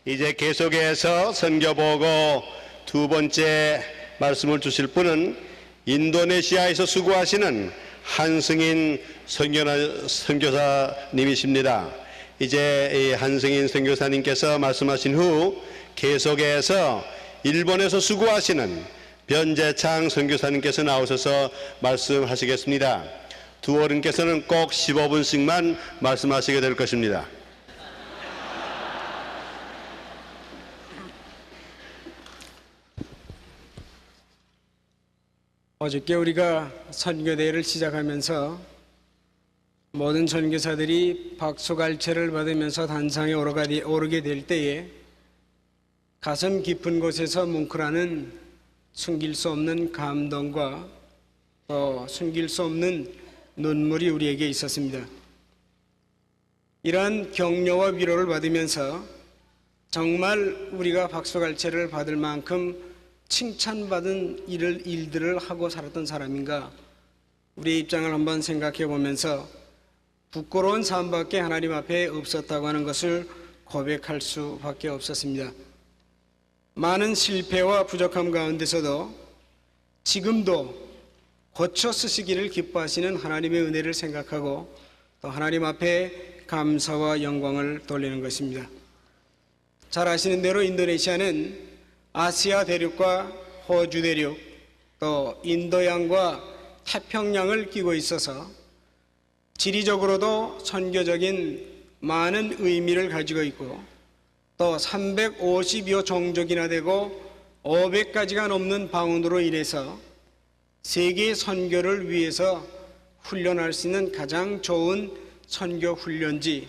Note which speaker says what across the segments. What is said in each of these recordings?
Speaker 1: 이제 계속해서 선교 보고 두 번째 말씀을 주실 분은 인도네시아에서 수고하시는 한승인 선교사님이십니다. 이제 이 한승인 선교사님께서 말씀하신 후 계속해서 일본에서 수고하시는 변재창 선교사님께서 나오셔서 말씀하시겠습니다. 두 어른께서는 꼭 15분씩만 말씀하시게 될 것입니다.
Speaker 2: 어저께 우리가 선교대회를 시작하면서 모든 선교사들이 박수갈채를 받으면서 단상에 오르게 될 때에 가슴 깊은 곳에서 뭉클하는 숨길 수 없는 감동과 또 숨길 수 없는 눈물이 우리에게 있었습니다. 이러한 격려와 위로를 받으면서 정말 우리가 박수갈채를 받을 만큼 칭찬받은 일들을 하고 살았던 사람인가, 우리의 입장을 한번 생각해 보면서 부끄러운 삶밖에 하나님 앞에 없었다고 하는 것을 고백할 수밖에 없었습니다. 많은 실패와 부족함 가운데서도 지금도 고쳐 쓰시기를 기뻐하시는 하나님의 은혜를 생각하고 또 하나님 앞에 감사와 영광을 돌리는 것입니다. 잘 아시는 대로 인도네시아는 아시아 대륙과 호주 대륙 또 인도양과 태평양을 끼고 있어서 지리적으로도 선교적인 많은 의미를 가지고 있고 또 350여 종족이나 되고 500가지가 넘는 방언으로 인해서 세계 선교를 위해서 훈련할 수 있는 가장 좋은 선교 훈련지,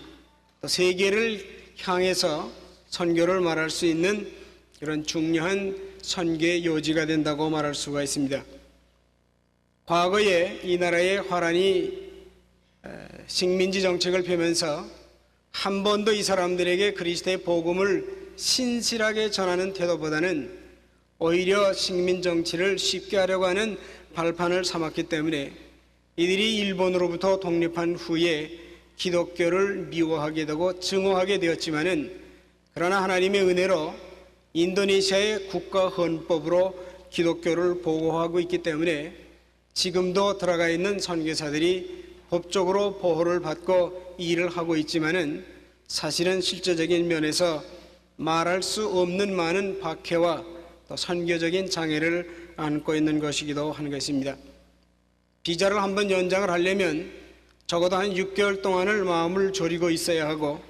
Speaker 2: 또 세계를 향해서 선교를 말할 수 있는 이런 중요한 선교의 요지가 된다고 말할 수가 있습니다. 과거에 이 나라의 화란이 식민지 정책을 펴면서 한 번도 이 사람들에게 그리스도의 복음을 신실하게 전하는 태도보다는 오히려 식민 정치를 쉽게 하려고 하는 발판을 삼았기 때문에 이들이 일본으로부터 독립한 후에 기독교를 미워하게 되고 증오하게 되었지만은, 그러나 하나님의 은혜로 인도네시아의 국가 헌법으로 기독교를 보호하고 있기 때문에 지금도 들어가 있는 선교사들이 법적으로 보호를 받고 일을 하고 있지만은 사실은 실제적인 면에서 말할 수 없는 많은 박해와 또 선교적인 장애를 안고 있는 것이기도 한 것입니다. 비자를 한번 연장을 하려면 적어도 한 6개월 동안을 마음을 졸이고 있어야 하고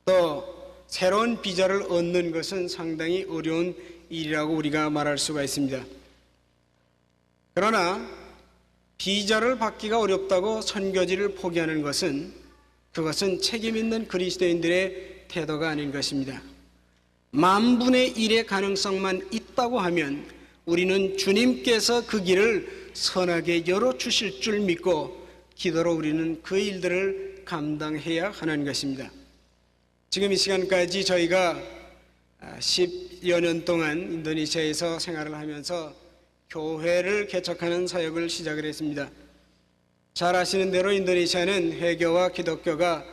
Speaker 2: 또 새로운 비자를 얻는 것은 상당히 어려운 일이라고 우리가 말할 수가 있습니다. 그러나 비자를 받기가 어렵다고 선교지를 포기하는 것은 그것은 책임 있는 그리스도인들의 태도가 아닌 것입니다. 만분의 1의 가능성만 있다고 하면 우리는 주님께서 그 길을 선하게 열어주실 줄 믿고 기도로 우리는 그 일들을 감당해야 하는 것입니다. 지금 이 시간까지 저희가 10여 년 동안 인도네시아에서 생활을 하면서 교회를 개척하는 사역을 시작을 했습니다. 잘 아시는 대로 인도네시아는 회교와 기독교가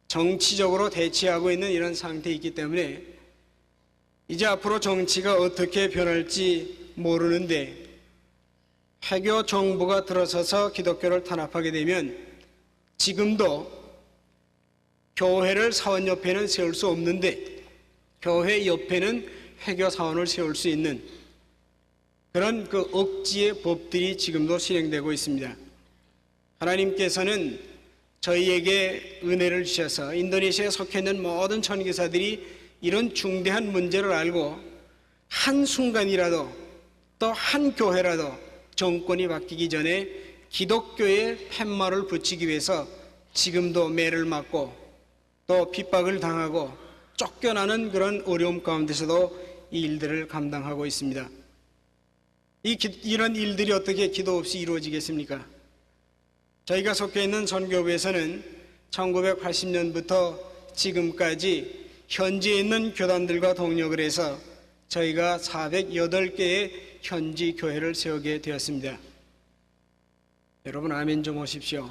Speaker 2: 정치적으로 대치하고 있는 이런 상태에 있기 때문에 이제 앞으로 정치가 어떻게 변할지 모르는데, 회교 정부가 들어서서 기독교를 탄압하게 되면 지금도 교회를 사원 옆에는 세울 수 없는데 교회 옆에는 회교 사원을 세울 수 있는 그런 그 억지의 법들이 지금도 실행되고 있습니다. 하나님께서는 저희에게 은혜를 주셔서 인도네시아에 속해 있는 모든 선교사들이 이런 중대한 문제를 알고 한순간이라도 또 한 교회라도 정권이 바뀌기 전에 기독교의 팻말을 붙이기 위해서 지금도 매를 맞고 또 핍박을 당하고 쫓겨나는 그런 어려움 가운데서도 이 일들을 감당하고 있습니다. 이런 일들이 어떻게 기도 없이 이루어지겠습니까? 저희가 속해 있는 선교부에서는 1980년부터 지금까지 현지에 있는 교단들과 동력을 해서 저희가 408개의 현지 교회를 세우게 되었습니다. 여러분 아멘 좀 하십시오.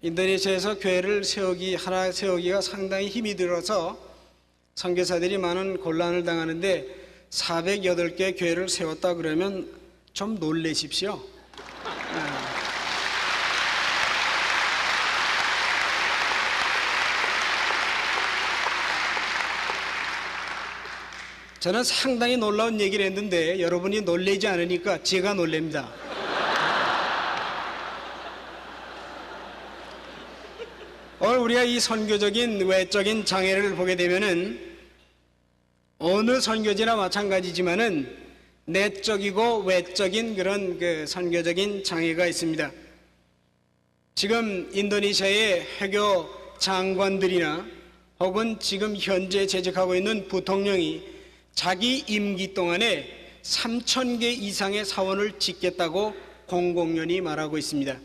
Speaker 2: 인도네시아에서 교회를 하나 세우기가 상당히 힘이 들어서 선교사들이 많은 곤란을 당하는데 408개 교회를 세웠다 그러면 좀 놀라십시오. 저는 상당히 놀라운 얘기를 했는데 여러분이 놀라지 않으니까 제가 놀랍니다. 오늘 우리가 이 선교적인 외적인 장애를 보게 되면은 어느 선교지나 마찬가지지만은 내적이고 외적인 그런 선교적인 장애가 있습니다. 지금 인도네시아의 해교 장관들이나 혹은 지금 현재 재직하고 있는 부통령이 자기 임기 동안에 3,000개 이상의 사원을 짓겠다고 공공연히 말하고 있습니다.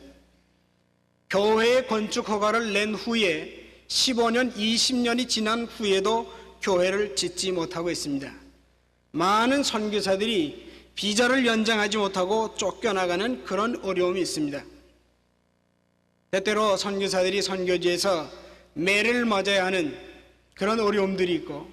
Speaker 2: 교회의 건축 허가를 낸 후에 15년, 20년이 지난 후에도 교회를 짓지 못하고 있습니다. 많은 선교사들이 비자를 연장하지 못하고 쫓겨나가는 그런 어려움이 있습니다. 때때로 선교사들이 선교지에서 매를 맞아야 하는 그런 어려움들이 있고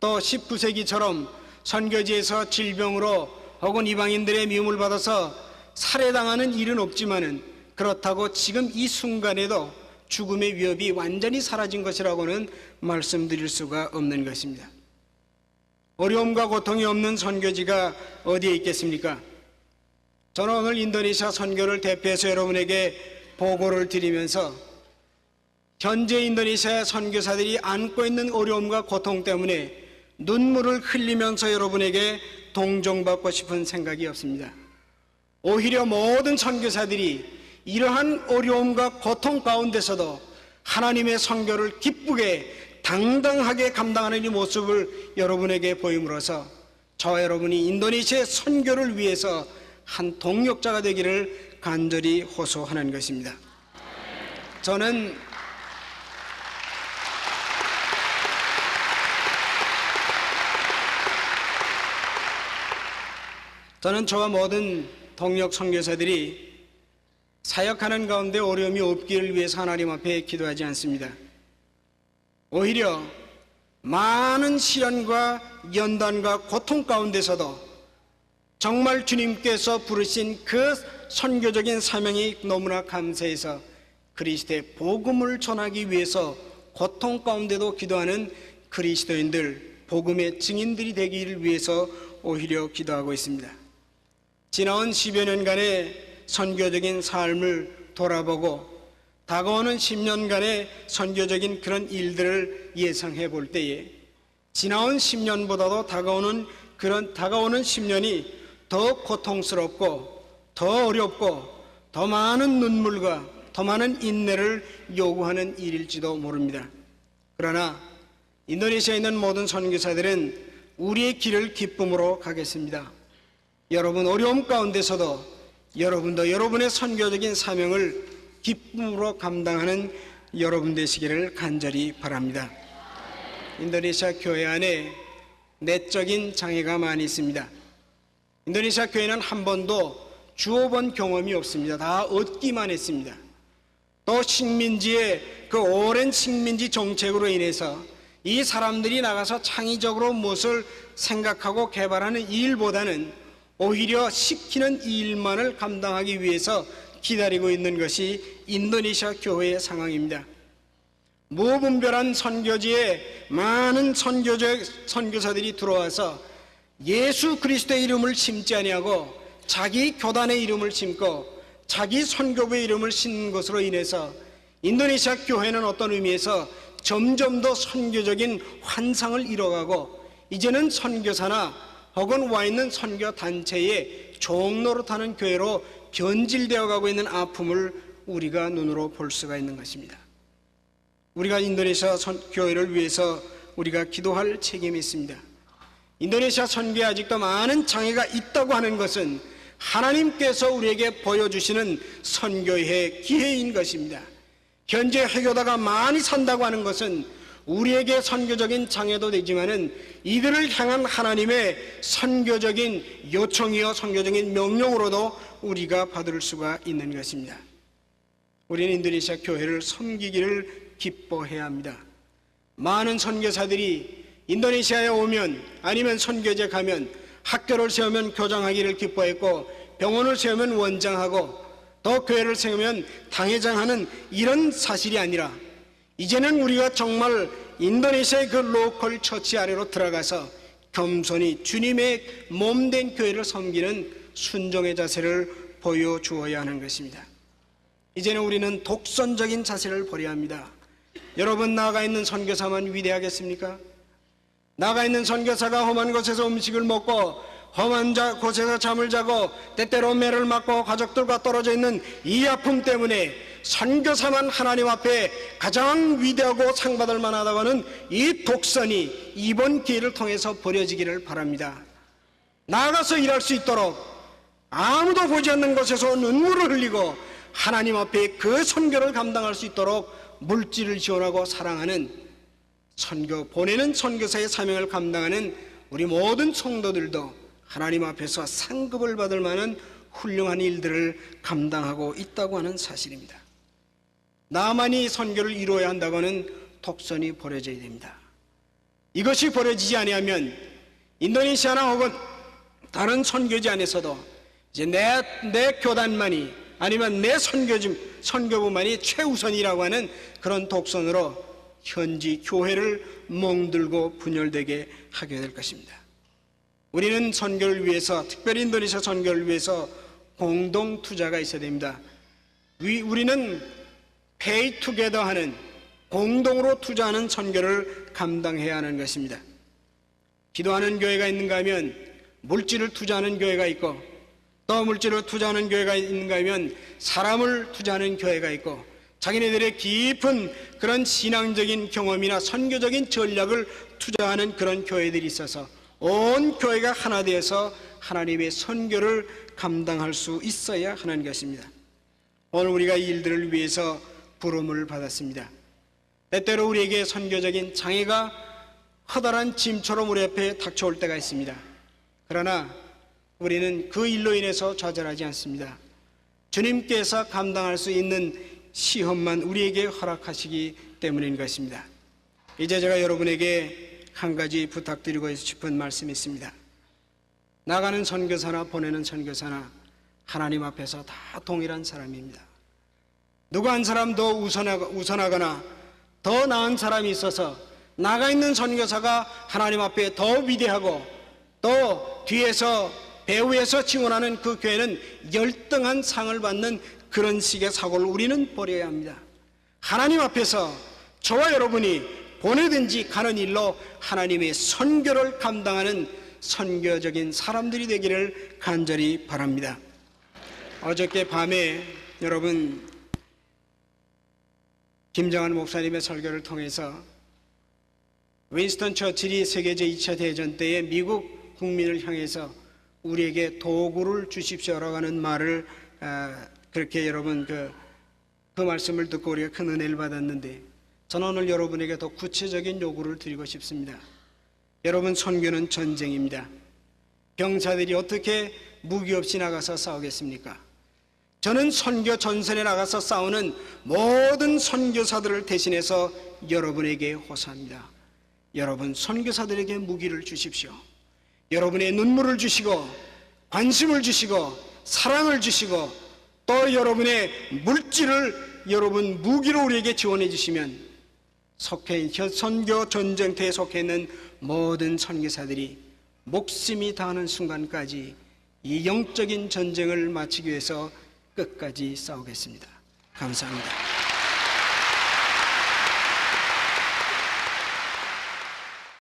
Speaker 2: 또 19세기처럼 선교지에서 질병으로 혹은 이방인들의 미움을 받아서 살해당하는 일은 없지만은 그렇다고 지금 이 순간에도 죽음의 위협이 완전히 사라진 것이라고는 말씀드릴 수가 없는 것입니다. 어려움과 고통이 없는 선교지가 어디에 있겠습니까? 저는 오늘 인도네시아 선교를 대표해서 여러분에게 보고를 드리면서 현재 인도네시아 선교사들이 안고 있는 어려움과 고통 때문에 눈물을 흘리면서 여러분에게 동정받고 싶은 생각이 없습니다. 오히려 모든 선교사들이 이러한 어려움과 고통 가운데서도 하나님의 선교를 기쁘게 당당하게 감당하는 이 모습을 여러분에게 보임으로써 저와 여러분이 인도네시아의 선교를 위해서 한 동력자가 되기를 간절히 호소하는 것입니다. 저는 저와 모든 동력 선교사들이 사역하는 가운데 어려움이 없기를 위해서 하나님 앞에 기도하지 않습니다. 오히려 많은 시련과 연단과 고통 가운데서도 정말 주님께서 부르신 그 선교적인 사명이 너무나 감사해서 그리스도의 복음을 전하기 위해서 고통 가운데도 기도하는 그리스도인들, 복음의 증인들이 되기를 위해서 오히려 기도하고 있습니다. 지나온 10여 년간의 선교적인 삶을 돌아보고 다가오는 10년간의 선교적인 그런 일들을 예상해 볼 때에 지나온 10년보다도 다가오는 10년이 더 고통스럽고 더 어렵고 더 많은 눈물과 더 많은 인내를 요구하는 일일지도 모릅니다. 그러나 인도네시아에 있는 모든 선교사들은 우리의 길을 기쁨으로 가겠습니다. 여러분 어려움 가운데서도 여러분도 여러분의 선교적인 사명을 기쁨으로 감당하는 여러분 되시기를 간절히 바랍니다. 인도네시아 교회 안에 내적인 장애가 많이 있습니다. 인도네시아 교회는 한 번도 주어본 경험이 없습니다. 다 얻기만 했습니다. 또 식민지의 그 오랜 식민지 정책으로 인해서 이 사람들이 나가서 창의적으로 무엇을 생각하고 개발하는 일보다는 오히려 시키는 일만을 감당하기 위해서 기다리고 있는 것이 인도네시아 교회의 상황입니다. 무분별한 선교지에 많은 선교사들이 들어와서 예수 그리스도의 이름을 심지 아니하고 자기 교단의 이름을 심고 자기 선교부의 이름을 심는 것으로 인해서 인도네시아 교회는 어떤 의미에서 점점 더 선교적인 환상을 이뤄가고 이제는 선교사나 혹은 와 있는 선교 단체의 종노릇하는 교회로 변질되어 가고 있는 아픔을 우리가 눈으로 볼 수가 있는 것입니다. 우리가 인도네시아 교회를 위해서 우리가 기도할 책임이 있습니다. 인도네시아 선교에 아직도 많은 장애가 있다고 하는 것은 하나님께서 우리에게 보여주시는 선교의 기회인 것입니다. 현재 해교다가 많이 산다고 하는 것은 우리에게 선교적인 장애도 되지만은 이들을 향한 하나님의 선교적인 요청이요 선교적인 명령으로도 우리가 받을 수가 있는 것입니다. 우리는 인도네시아 교회를 섬기기를 기뻐해야 합니다. 많은 선교사들이 인도네시아에 오면 아니면 선교제 가면 학교를 세우면 교장하기를 기뻐했고 병원을 세우면 원장하고 또 교회를 세우면 당회장하는 이런 사실이 아니라 이제는 우리가 정말 인도네시아의 그 로컬 처치 아래로 들어가서 겸손히 주님의 몸된 교회를 섬기는 순종의 자세를 보여주어야 하는 것입니다. 이제는 우리는 독선적인 자세를 버려야 합니다. 여러분, 나가 있는 선교사만 위대하겠습니까? 나가 있는 선교사가 험한 곳에서 음식을 먹고 험한 곳에서 잠을 자고 때때로 매를 맞고 가족들과 떨어져 있는 이 아픔 때문에 선교사만 하나님 앞에 가장 위대하고 상받을 만하다고 하는 이 독선이 이번 기회를 통해서 버려지기를 바랍니다. 나가서 일할 수 있도록 아무도 보지 않는 곳에서 눈물을 흘리고 하나님 앞에 그 선교를 감당할 수 있도록 물질을 지원하고 사랑하는 선교, 보내는 선교사의 사명을 감당하는 우리 모든 성도들도 하나님 앞에서 상급을 받을 만한 훌륭한 일들을 감당하고 있다고 하는 사실입니다. 나만이 선교를 이루어야 한다고 하는 독선이 버려져야 됩니다. 이것이 버려지지 아니하면 인도네시아나 혹은 다른 선교지 안에서도 이제 내 교단만이 아니면 내 선교부만이 최우선이라고 하는 그런 독선으로 현지 교회를 멍들고 분열되게 하게 될 것입니다. 우리는 선교를 위해서, 특별히 인도네시아 선교를 위해서 공동 투자가 있어야 됩니다. 우리는 pay together 하는, 공동으로 투자하는 선교를 감당해야 하는 것입니다. 기도하는 교회가 있는가 하면 물질을 투자하는 교회가 있고, 또 물질을 투자하는 교회가 있는가 하면 사람을 투자하는 교회가 있고, 자기네들의 깊은 그런 신앙적인 경험이나 선교적인 전략을 투자하는 그런 교회들이 있어서 온 교회가 하나 되어서 하나님의 선교를 감당할 수 있어야 하는 것입니다. 오늘 우리가 이 일들을 위해서 부름을 받았습니다. 때때로 우리에게 선교적인 장애가 커다란 짐처럼 우리 앞에 닥쳐올 때가 있습니다. 그러나 우리는 그 일로 인해서 좌절하지 않습니다. 주님께서 감당할 수 있는 시험만 우리에게 허락하시기 때문인 것입니다. 이제 제가 여러분에게 한 가지 부탁드리고 싶은 말씀이 있습니다. 나가는 선교사나 보내는 선교사나 하나님 앞에서 다 동일한 사람입니다. 누구 한 사람 더 우선하거나 더 나은 사람이 있어서 나가 있는 선교사가 하나님 앞에 더 위대하고 또 뒤에서 배후에서 지원하는 그 교회는 열등한 상을 받는 그런 식의 사고를 우리는 버려야 합니다. 하나님 앞에서 저와 여러분이 보내든지 가는 일로 하나님의 선교를 감당하는 선교적인 사람들이 되기를 간절히 바랍니다. 어저께 밤에 여러분 김정한 목사님의 설교를 통해서 윈스턴 처칠이 세계 제2차 대전 때에 미국 국민을 향해서 우리에게 도구를 주십시오라고 하는 말을 그렇게 여러분 그 말씀을 듣고 우리가 큰 은혜를 받았는데, 저는 오늘 여러분에게 더 구체적인 요구를 드리고 싶습니다. 여러분, 선교는 전쟁입니다. 병사들이 어떻게 무기 없이 나가서 싸우겠습니까? 저는 선교 전선에 나가서 싸우는 모든 선교사들을 대신해서 여러분에게 호소합니다. 여러분, 선교사들에게 무기를 주십시오. 여러분의 눈물을 주시고 관심을 주시고 사랑을 주시고 또 여러분의 물질을 여러분 무기로 우리에게 지원해 주시면 선교 전쟁터에 속해 있는 모든 선교사들이 목숨이 다하는 순간까지 이 영적인 전쟁을 마치기 위해서 끝까지 싸우겠습니다. 감사합니다.